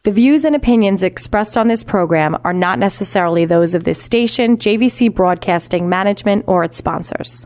The views and opinions expressed on this program are not necessarily those of this station, JVC Broadcasting Management, or its sponsors.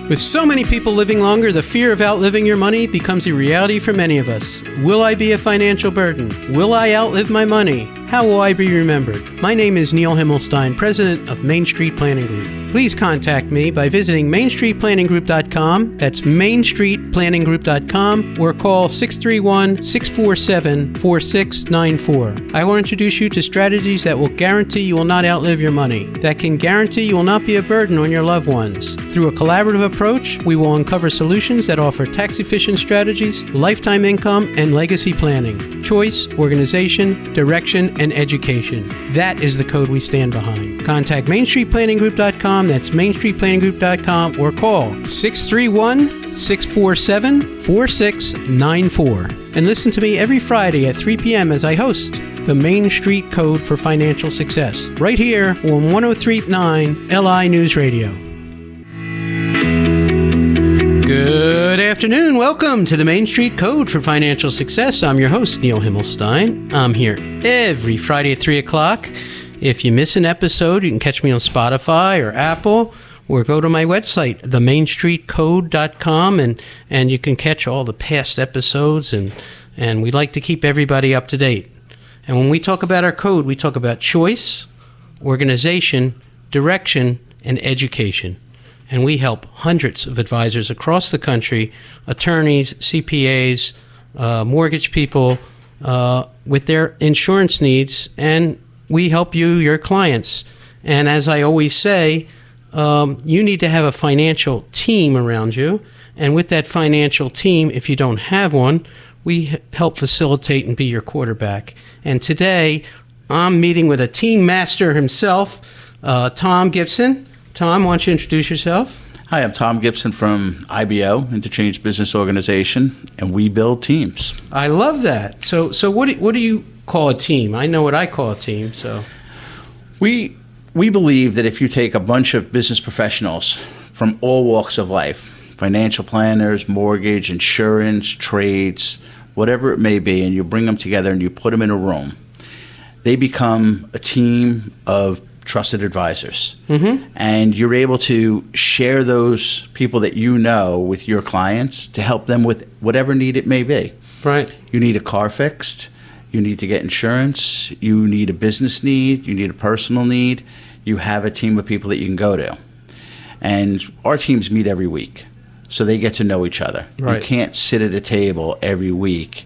With so many people living longer, the fear of outliving your money becomes a reality for many of us. Will I be a financial burden? Will I outlive my money? How will I be remembered? My name is Neil Himmelstein, president of Main Street Planning Group. Please contact me by visiting mainstreetplanninggroup.com. That's mainstreetplanninggroup.com, or call 631-647-4694. I will introduce you to strategies that will guarantee you will not outlive your money, that can guarantee you will not be a burden on your loved ones. Through a collaborative approach, we will uncover solutions that offer tax-efficient strategies, lifetime income, and legacy planning, choice, organization, direction, and education. That is the code we stand behind. Contact mainstreetplanninggroup.com, that's mainstreetplanninggroup.com, or call 631-647-4694. And listen to me every Friday at 3 p.m. as I host the Main Street Code for Financial Success, right here on 103.9 LI News Radio. Good afternoon. Welcome to the Main Street Code for Financial Success. I'm your host, Neil Himmelstein. I'm here every Friday at 3 o'clock. If you miss an episode, you can catch me on Spotify or Apple, or go to my website, themainstreetcode.com, and you can catch all the past episodes, and we like to keep everybody up to date. And when we talk about our code, we talk about choice, organization, direction, and education. And we help hundreds of advisors across the country, attorneys, CPAs, mortgage people, with their insurance needs, and we help you, your clients. And as I always say, you need to have a financial team around you. And with that financial team, if you don't have one, we help facilitate and be your quarterback. And today, I'm meeting with a team master himself, Tom Gibson. Tom, why don't you introduce yourself? Hi, I'm Tom Gibson from IBO, Interchange Business Organization, and we build teams. I love that. So what do you call a team? I know what I call a team. So we believe that if you take a bunch of business professionals from all walks of life, financial planners, mortgage, insurance, trades, whatever it may be, and you bring them together and you put them in a room, they become a team of trusted advisors. Mm-hmm. And you're able to share those people that you know with your clients to help them with whatever need it may be. Right. You need a car fixed, you need to get insurance, you need a business need, you need a personal need. You have a team of people that you can go to. And our teams meet every week, so they get to know each other. Right. You can't sit at a table every week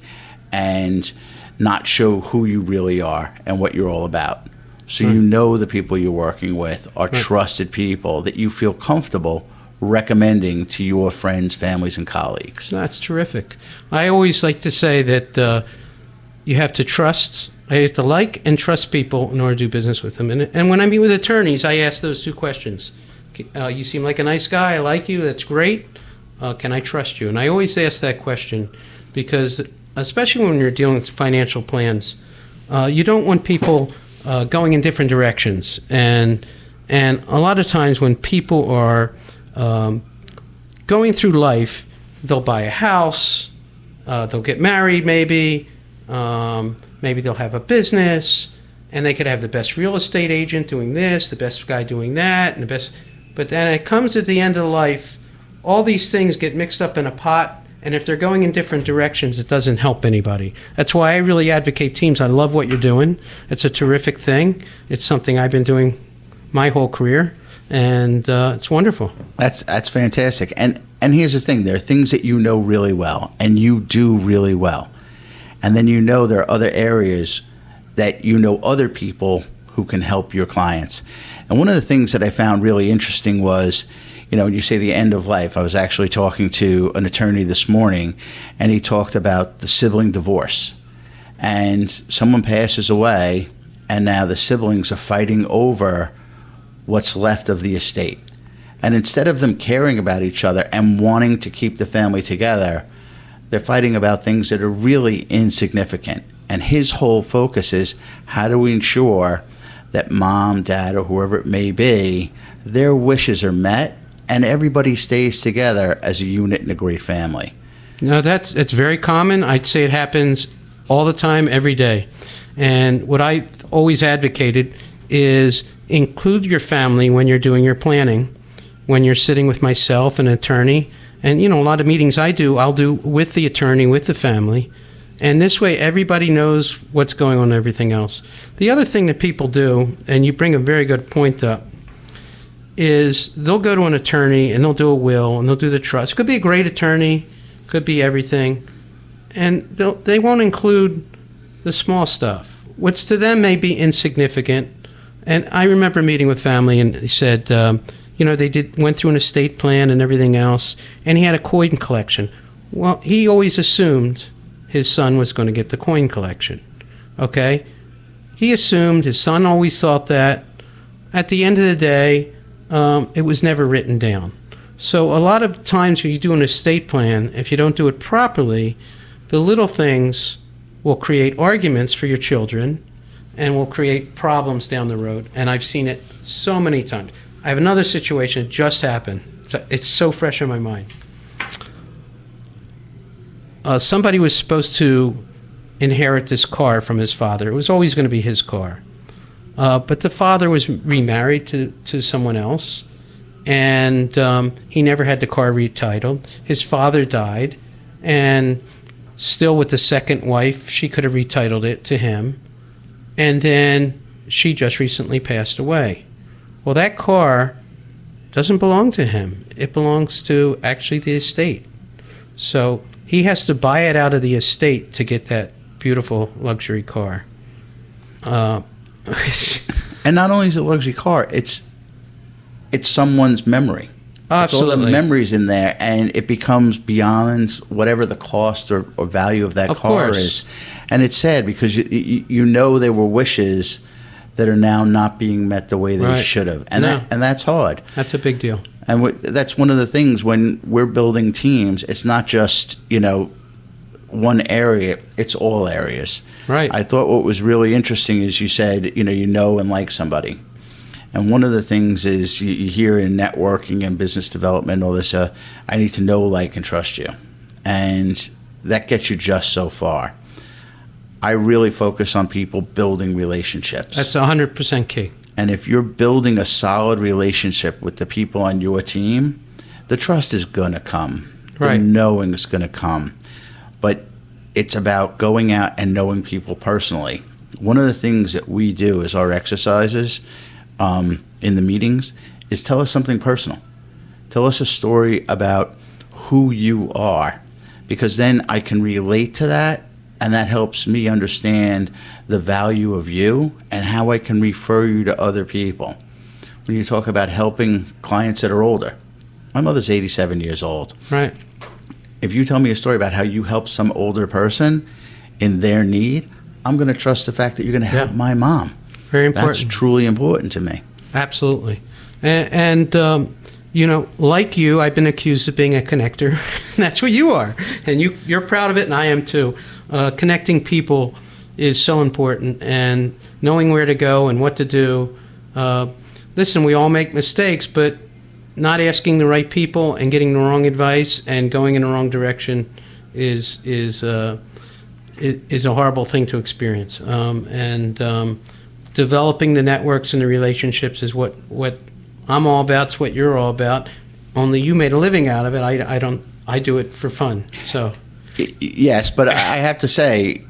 and not show who you really are and what you're all about. So you know the people you're working with are trusted people that you feel comfortable recommending to your friends, families, and colleagues. That's terrific. I always like to say that you have to trust, I have to like and trust people in order to do business with them. And when I meet with attorneys, I ask those two questions. You seem like a nice guy. I like you. That's great. Can I trust you? And I always ask that question because, especially when you're dealing with financial plans, you don't want people going in different directions, and a lot of times when people are going through life, they'll buy a house, they'll get married, maybe they'll have a business, and they could have the best real estate agent doing this, the best guy doing that, and but then it comes at the end of life, all these things get mixed up in a pot. And if they're going in different directions, it doesn't help anybody. That's why I really advocate teams. I love what you're doing. It's a terrific thing. It's something I've been doing my whole career, and it's wonderful. That's fantastic. And here's the thing. There are things that you know really well, and you do really well. And then you know there are other areas that you know other people who can help your clients. And one of the things that I found really interesting was, when you say the end of life, I was actually talking to an attorney this morning, and he talked about the sibling divorce. And someone passes away, and now the siblings are fighting over what's left of the estate. And instead of them caring about each other and wanting to keep the family together, they're fighting about things that are really insignificant. And his whole focus is, how do we ensure that mom, dad, or whoever it may be, their wishes are met, and everybody stays together as a unit in a great family. No, it's very common. I'd say it happens all the time, every day. And what I always advocated is include your family when you're doing your planning, when you're sitting with myself, an attorney. And, a lot of meetings I'll do with the attorney, with the family. And this way, everybody knows what's going on and everything else. The other thing that people do, and you bring a very good point up, is they'll go to an attorney and they'll do a will and they'll do the trust. It could be a great attorney, could be everything. And they won't include the small stuff, which to them may be insignificant. And I remember meeting with family and he said, they went through an estate plan and everything else, and he had a coin collection. Well, he always assumed his son was going to get the coin collection, okay? He assumed, his son always thought that. At the end of the day, it was never written down. So a lot of times when you do an estate plan, if you don't do it properly, the little things will create arguments for your children and will create problems down the road. And I've seen it so many times. I have another situation that just happened. It's so fresh in my mind. Somebody was supposed to inherit this car from his father. It was always going to be his car. But the father was remarried to someone else, and he never had the car retitled. His father died, and still with the second wife, she could have retitled it to him. And then she just recently passed away. Well, that car doesn't belong to him. It belongs to actually the estate. So he has to buy it out of the estate to get that beautiful luxury car. And not only is it a luxury car, it's someone's memory. Absolutely. It's all the memories in there, and it becomes beyond whatever the cost or value of that car is. And it's sad because you know there were wishes that are now not being met the way they should have. And that's hard. That's a big deal. And that's one of the things when we're building teams, it's not just, one area, it's all areas. Right. I thought what was really interesting is you said, you know and like somebody. And one of the things is you hear in networking and business development, all this, I need to know, like, and trust you. And that gets you just so far. I really focus on people building relationships. That's 100% key. And if you're building a solid relationship with the people on your team, the trust is going to come. Right. The knowing is going to come. But it's about going out and knowing people personally. One of the things that we do as our exercises in the meetings is tell us something personal. Tell us a story about who you are, because then I can relate to that, and that helps me understand the value of you and how I can refer you to other people. When you talk about helping clients that are older, my mother's 87 years old. Right. If you tell me a story about how you help some older person in their need, I'm going to trust the fact that you're going to help my mom. Very important. That's truly important to me. Absolutely. And like you, I've been accused of being a connector. That's what you are. And you're proud of it, and I am too. Connecting people is so important, and knowing where to go and what to do. Listen, we all make mistakes, but not asking the right people and getting the wrong advice and going in the wrong direction is a horrible thing to experience. Developing the networks and the relationships is what I'm all about. It's what you're all about. Only you made a living out of it. I don't. I do it for fun. So. Yes, but I have to say,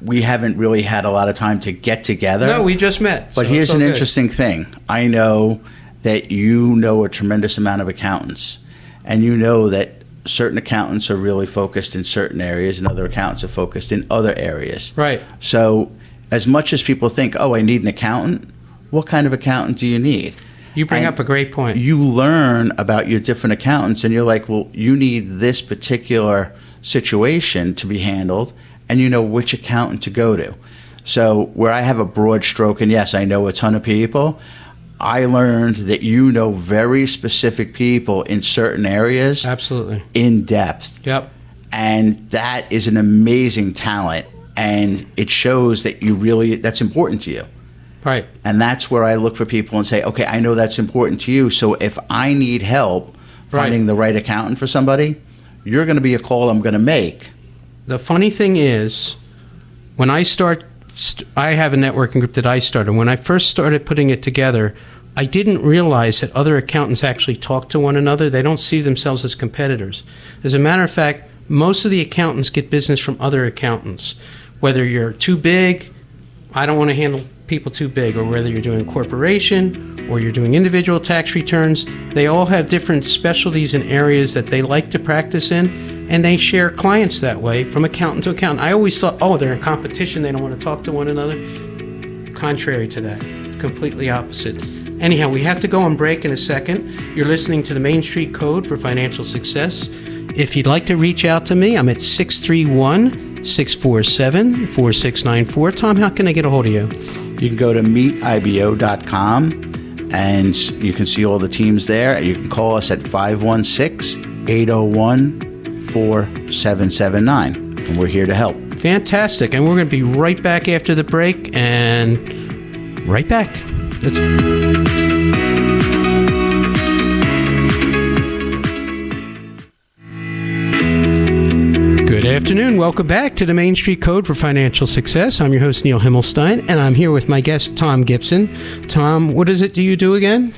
we haven't really had a lot of time to get together. No, we just met. But here's an interesting thing. I know that you know a tremendous amount of accountants, and you know that certain accountants are really focused in certain areas and other accountants are focused in other areas. Right. So as much as people think, oh, I need an accountant, what kind of accountant do you need? You bring up a great point. You learn about your different accountants, and you're like, well, you need this particular situation to be handled, and you know which accountant to go to. So where I have a broad stroke, and yes, I know a ton of people, I learned that you know very specific people in certain areas. Absolutely. In depth. Yep. And that is an amazing talent, and it shows that that's important to you. Right. And that's where I look for people and say, okay, I know that's important to you, so if I need help finding the right accountant for somebody, you're going to be a call I'm going to make. The funny thing is, when I start I have a networking group that I started. When I first started putting it together, I didn't realize that other accountants actually talk to one another. They don't see themselves as competitors. As a matter of fact, most of the accountants get business from other accountants. Whether you're too big, I don't want to handle people too big, or whether you're doing corporation or you're doing individual tax returns, they all have different specialties and areas that they like to practice in, and they share clients that way from accountant to accountant. I always thought, oh, they're in competition, they don't want to talk to one another. Contrary to that, completely opposite. Anyhow, we have to go on break in a second. You're listening to the Main Street Code for Financial Success. If you'd like to reach out to me, I'm at 631-647-4694. Tom, how can I get a hold of you? You can go to meetibo.com and you can see all the teams there. You can call us at 516-801-4779, and we're here to help. Fantastic. And we're going to be right back after the break, and right back. Good afternoon. Welcome back to the Main Street Code for Financial Success. I'm your host, Neil Himmelstein, and I'm here with my guest, Tom Gibson. Tom, what is it do you do again?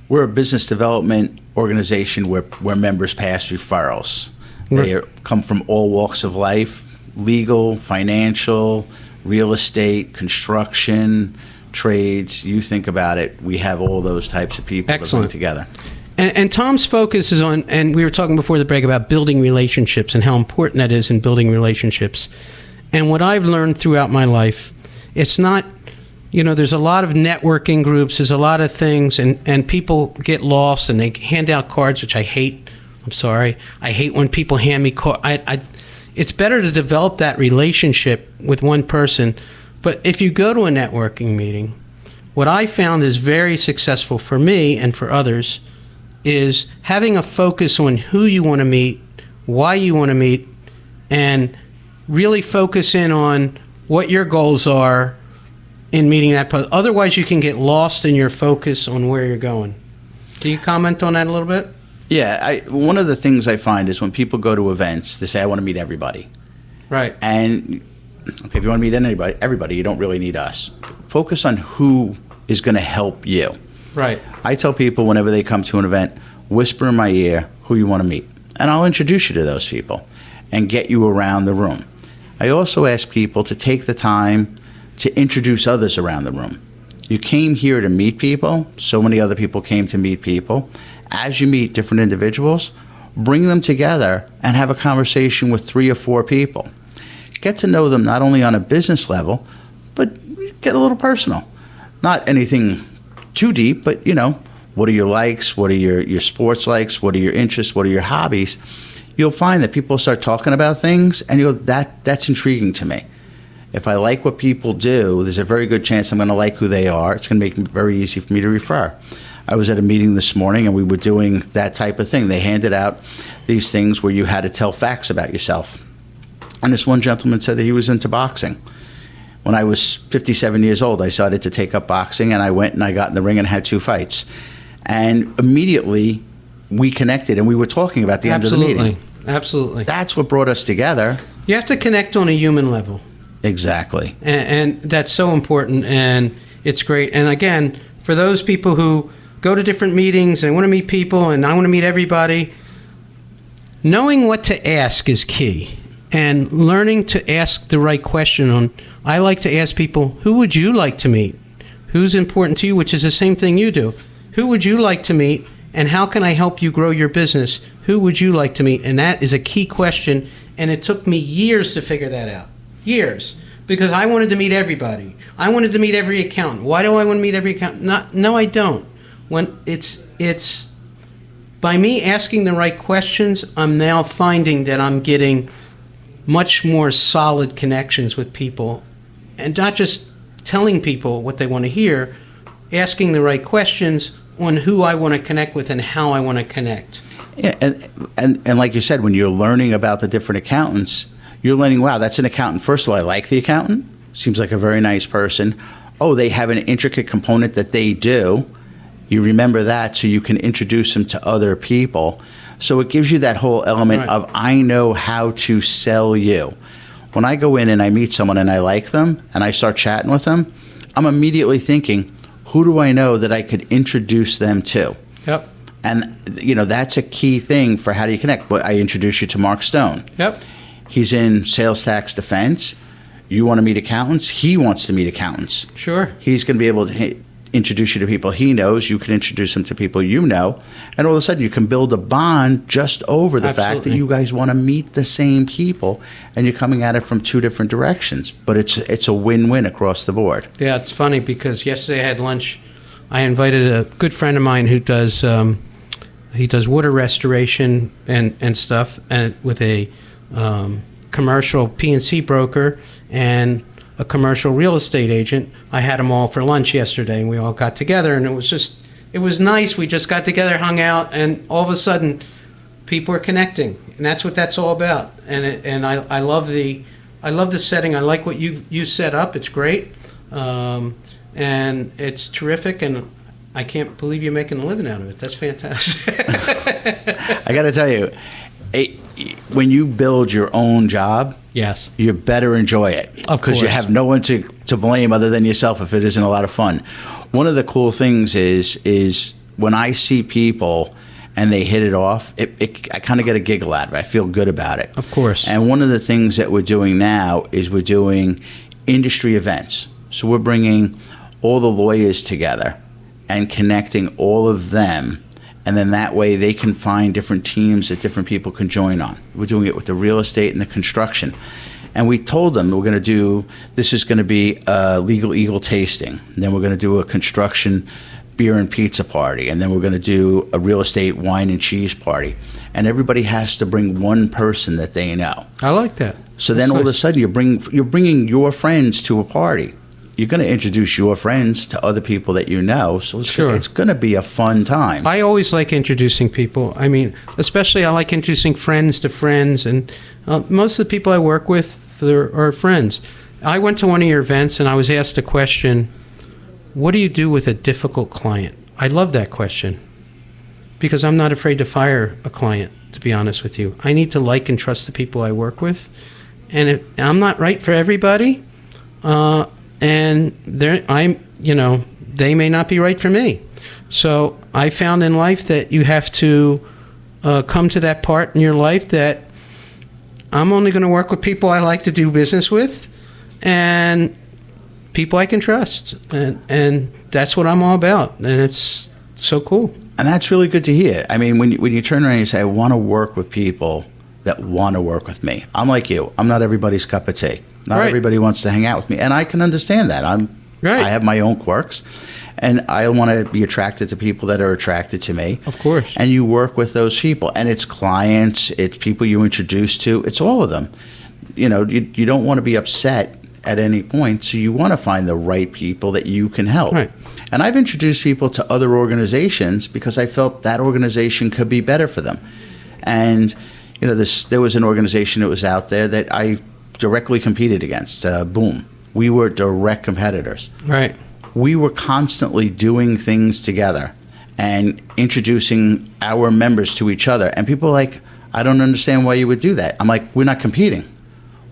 We're a business development organization where members pass referrals. They come from all walks of life: legal, financial, real estate, construction, trades. You think about it, we have all those types of people that bring together. And Tom's focus is on, and we were talking before the break about building relationships and how important that is in building relationships. And what I've learned throughout my life, it's not, there's a lot of networking groups, there's a lot of things, and people get lost and they hand out cards, which I hate. I'm sorry. I hate when people hand me cards. It's better to develop that relationship with one person. But if you go to a networking meeting, what I found is very successful for me and for others is having a focus on who you want to meet, why you want to meet, and really focus in on what your goals are in meeting that person. Otherwise, you can get lost in your focus on where you're going. Can you comment on that a little bit? Yeah, one of the things I find is when people go to events, they say, I want to meet everybody. Right. And okay, if you want to meet everybody, you don't really need us. Focus on who is going to help you. Right. I tell people whenever they come to an event, whisper in my ear who you want to meet, and I'll introduce you to those people and get you around the room. I also ask people to take the time to introduce others around the room. You came here to meet people. So many other people came to meet people. As you meet different individuals, bring them together and have a conversation with 3 or 4 people. Get to know them not only on a business level, but get a little personal. Not anything too deep, but what are your likes, what are your sports likes, what are your interests, what are your hobbies. You'll find that people start talking about things and you go, that's intriguing to me. If I like what people do, there's a very good chance I'm going to like who they are. It's going to make it very easy for me to refer. I was at a meeting this morning and we were doing that type of thing. They handed out these things where you had to tell facts about yourself. And this one gentleman said that he was into boxing. When I was 57 years old, I started to take up boxing, and I went and I got in the ring and had 2 fights. And immediately, we connected, and we were talking about the end of the meeting. Absolutely. That's what brought us together. You have to connect on a human level. Exactly. And that's so important, and it's great. And again, for those people who go to different meetings and want to meet people, and I want to meet everybody, knowing what to ask is key. And learning to ask the right question I like to ask people, who would you like to meet? Who's important to you? Which is the same thing you do. Who would you like to meet? And how can I help you grow your business? Who would you like to meet? And that is a key question. And it took me years to figure that out. Years. Because I wanted to meet everybody. I wanted to meet every accountant. Why do I want to meet every accountant? No, I don't. When it's by me asking the right questions, I'm now finding that I'm getting much more solid connections with people, and not just telling people what they want to hear, asking the right questions on who I want to connect with and how I want to connect. Yeah, and like you said, when you're learning about the different accountants, you're learning, wow, that's an accountant. First of all, I like the accountant. Seems like a very nice person. Oh, they have an intricate component that they do. You remember that so you can introduce them to other people. So it gives you that whole element of, I know how to sell you. When I go in and I meet someone and I like them and I start chatting with them, I'm immediately thinking, who do I know that I could introduce them to? Yep. And, that's a key thing for how do you connect. But I introduce you to Mark Stone. Yep. He's in sales tax defense. You want to meet accountants? He wants to meet accountants. Sure. He's going to be able to introduce you to people he knows. You can introduce him to people you know. And all of a sudden, you can build a bond just over the fact that you guys want to meet the same people, and you're coming at it from two different directions. But it's a win-win across the board. Yeah, it's funny because yesterday I had lunch. I invited a good friend of mine who does water restoration and stuff, and with a commercial P&C broker and a commercial real estate agent. I had them all for lunch yesterday, and we all got together, and it was nice. We just got together, hung out, and all of a sudden, people are connecting, and that's what that's all about. And I love the setting. I like what you set up. It's great, and it's terrific, and I can't believe you're making a living out of it. That's fantastic. I got to tell you, when you build your own job, yes, you better enjoy it, because you have no one to blame other than yourself if it isn't a lot of fun. One of the cool things is when I see people and they hit it off, I kind of get a giggle out of it. I feel good about it. Of course. And one of the things that we're doing now is we're doing industry events. So we're bringing all the lawyers together and connecting all of them. And then that way they can find different teams that different people can join on. We're doing it with the real estate and the construction. And we told them this is going to be a legal eagle tasting. And then we're going to do a construction beer and pizza party. And then we're going to do a real estate wine and cheese party. And everybody has to bring one person that they know. I like that. So then all of a sudden you're bringing your friends to a party. You're going to introduce your friends to other people that you know, so it's going to be a fun time. I always like introducing people. I mean, especially I like introducing friends to friends, and most of the people I work with are friends. I went to one of your events, and I was asked a question, what do you do with a difficult client? I love that question, because I'm not afraid to fire a client, to be honest with you. I need to like and trust the people I work with, and if I'm not right for everybody, and they may not be right for me. So I found in life that you have to come to that part in your life that I'm only going to work with people I like to do business with, and people I can trust. And that's what I'm all about. And it's so cool. And that's really good to hear. I mean, when you turn around and you say, I want to work with people that want to work with me. I'm like you. I'm not everybody's cup of tea. Not everybody wants to hang out with me, and I can understand that. I have my own quirks, and I want to be attracted to people that are attracted to me. Of course. And you work with those people, and it's clients, it's people you introduce to, it's all of them. You don't want to be upset at any point, so you want to find the right people that you can help. Right. And I've introduced people to other organizations because I felt that organization could be better for them. And there was an organization that was out there that I directly competed against. Boom. We were direct competitors. Right. We were constantly doing things together and introducing our members to each other. And people are like, I don't understand why you would do that. I'm like, we're not competing.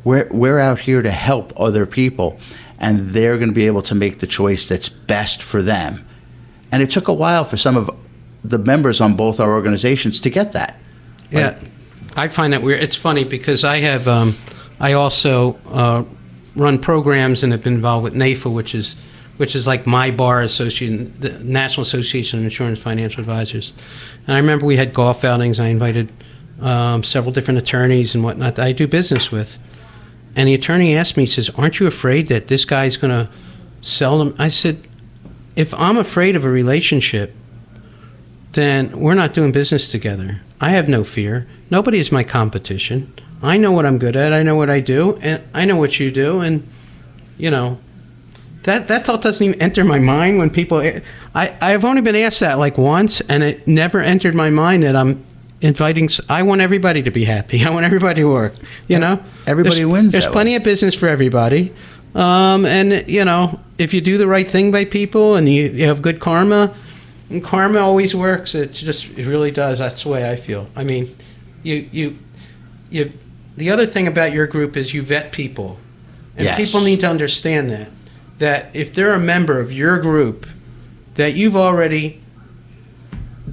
We're out here to help other people, and they're going to be able to make the choice that's best for them. And it took a while for some of the members on both our organizations to get that. Yeah. I find that weird. It's funny because I have... I also run programs and have been involved with NAFA, which is like my bar association, the National Association of Insurance Financial Advisors. And I remember we had golf outings. I invited several different attorneys and whatnot that I do business with. And the attorney asked me, he says, aren't you afraid that this guy's going to sell them? I said, if I'm afraid of a relationship, then we're not doing business together. I have no fear. Nobody is my competition. I know what I'm good at. I know what I do, and I know what you do, and that thought doesn't even enter my mind when people. I've only been asked that like once, and it never entered my mind that I'm inviting. I want everybody to be happy. I want everybody to work. Everybody wins. There's plenty of business for everybody, and if you do the right thing by people and you have good karma, and karma always works. It really does. That's the way I feel. I mean, you the other thing about your group is you vet people. And Yes. people need to understand that if they're a member of your group, that you've already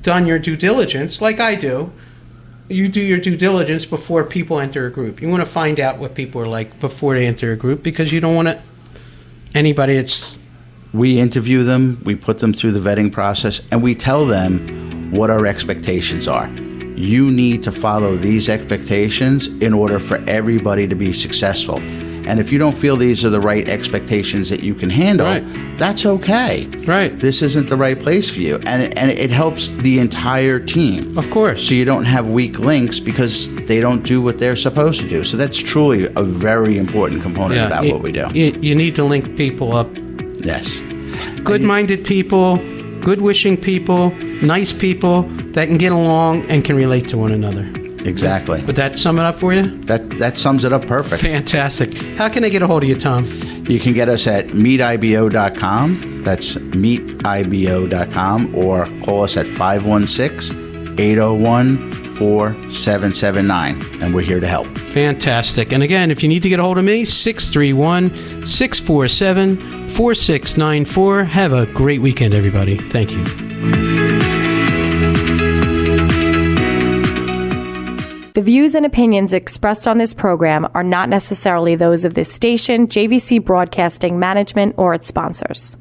done your due diligence, like I do. You do your due diligence before people enter a group. You want to find out what people are like before they enter a group, because you don't want anybody that's... We interview them, we put them through the vetting process, and we tell them what our expectations are. You need to follow these expectations in order for everybody to be successful. And if you don't feel these are the right expectations that you can handle, Right. that's okay. Right. This isn't the right place for you. And it helps the entire team. Of course. So you don't have weak links because they don't do what they're supposed to do. So that's truly a very important component about what we do. You need to link people up. Yes. Good-minded people, good-wishing people, nice people that can get along and can relate to one another. Exactly. Would that sum it up for you? That sums it up perfect. Fantastic. How can I get a hold of you, Tom? You can get us at meetibo.com. That's meetibo.com, or call us at 516-801-4779, and we're here to help. Fantastic. And again, if you need to get a hold of me, 631-647-4694. Have a great weekend, everybody. Thank you. The views and opinions expressed on this program are not necessarily those of this station, JVC Broadcasting Management, or its sponsors.